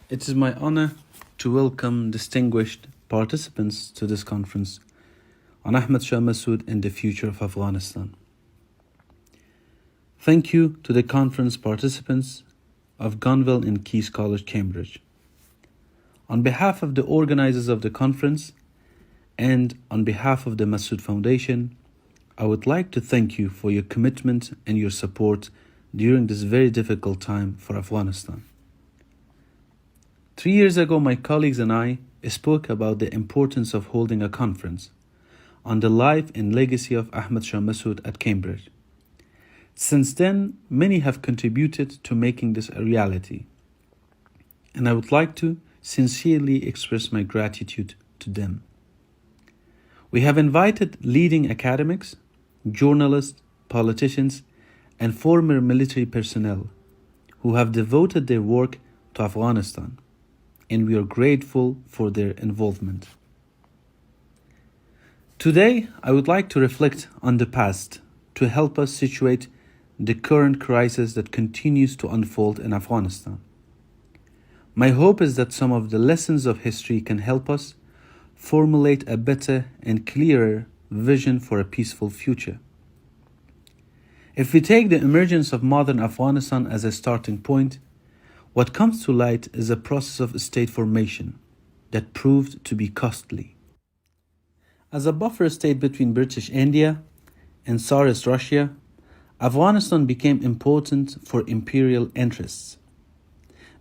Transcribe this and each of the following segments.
It is my honor to welcome distinguished participants to this conference on Ahmad Mas'ud and the future of Afghanistan. Thank you to the conference participants of Gonville and Keyes College, Cambridge. On behalf of the organizers of the conference and on behalf of the Mas'ud Foundation, I would like to thank you for your commitment and your support during this very difficult time for Afghanistan. 3 years ago, my colleagues and I spoke about the importance of holding a conference on the life and legacy of Ahmad Mas'ud at Cambridge. Since then, many have contributed to making this a reality, and I would like to sincerely express my gratitude to them. We have invited leading academics, journalists, politicians, and former military personnel who have devoted their work to Afghanistan, and we are grateful for their involvement. Today, I would like to reflect on the past to help us situate the current crisis that continues to unfold in Afghanistan. My hope is that some of the lessons of history can help us formulate a better and clearer vision for a peaceful future. If we take the emergence of modern Afghanistan as a starting point, what comes to light is a process of state formation that proved to be costly. As a buffer state between British India and Tsarist Russia, Afghanistan became important for imperial interests.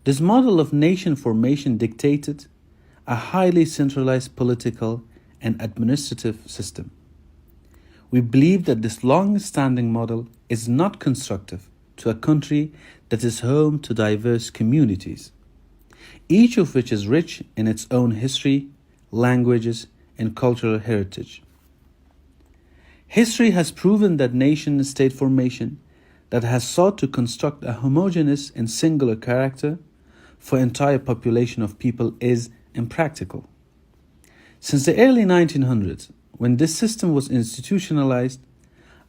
This model of nation formation dictated a highly centralized political and administrative system. We believe that this long-standing model is not constructive to a country that is home to diverse communities, each of which is rich in its own history, languages, and cultural heritage. History has proven that nation-state formation that has sought to construct a homogeneous and singular character for entire population of people is impractical. Since the early 1900s, when this system was institutionalized,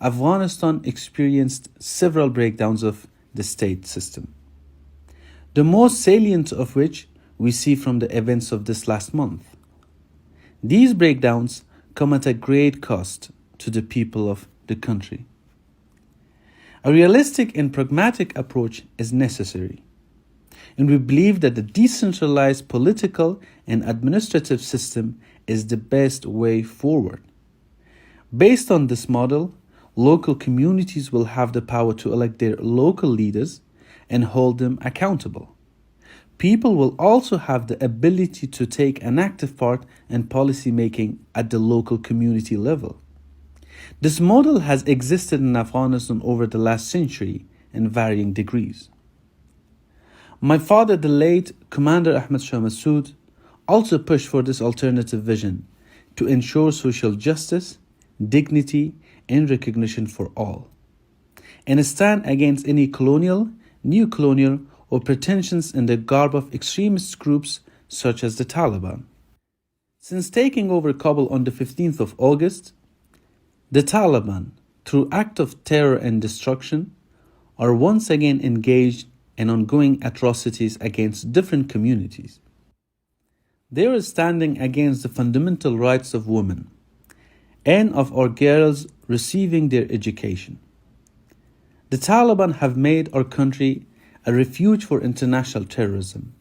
Afghanistan experienced several breakdowns of the state system, the most salient of which we see from the events of this last month. These breakdowns come at a great cost to the people of the country. A realistic and pragmatic approach is necessary, and we believe that the decentralized political and administrative system is the best way forward. Based on this model, local communities will have the power to elect their local leaders and hold them accountable. People will also have the ability to take an active part in policy making at the local community level. This model has existed in Afghanistan over the last century in varying degrees. My father, the late Commander Ahmad Mas'ud, also pushed for this alternative vision to ensure social justice, dignity, and recognition for all, and stand against any colonial, neo-colonial, or pretensions in the garb of extremist groups such as the Taliban. Since taking over Kabul on the 15th of August, the Taliban, through acts of terror and destruction, are once again engaged in ongoing atrocities against different communities. They are standing against the fundamental rights of women and of our girls receiving their education. The Taliban have made our country a refuge for international terrorism,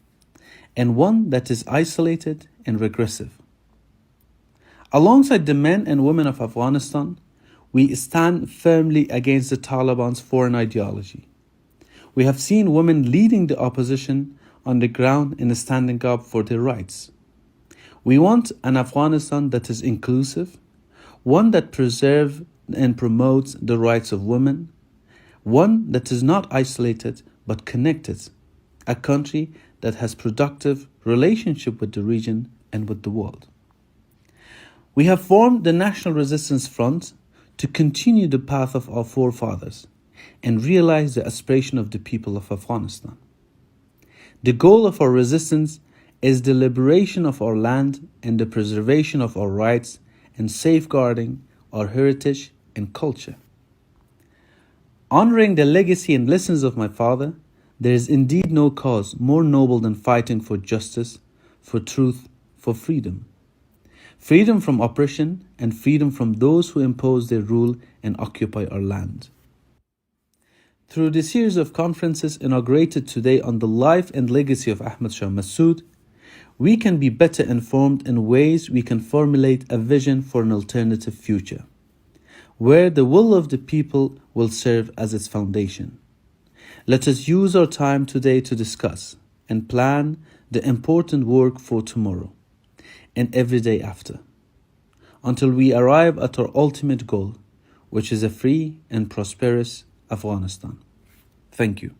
and one that is isolated and regressive. Alongside the men and women of Afghanistan, we stand firmly against the Taliban's foreign ideology. We have seen women leading the opposition on the ground in standing up for their rights. We want an Afghanistan that is inclusive, one that preserves and promotes the rights of women, one that is not isolated but connected, a country that has productive relationship with the region and with the world. We have formed the National Resistance Front to continue the path of our forefathers and realize the aspiration of the people of Afghanistan. The goal of our resistance is the liberation of our land and the preservation of our rights and safeguarding our heritage and culture. Honoring the legacy and lessons of my father, There is indeed no cause more noble than fighting for justice, for truth, for freedom. Freedom from oppression and freedom from those who impose their rule and occupy our land. Through the series of conferences inaugurated today on the life and legacy of Ahmad Mas'uud, we can be better informed in ways we can formulate a vision for an alternative future, where the will of the people will serve as its foundation. Let us use our time today to discuss and plan the important work for tomorrow and every day after, until we arrive at our ultimate goal, which is a free and prosperous Afghanistan. Thank you.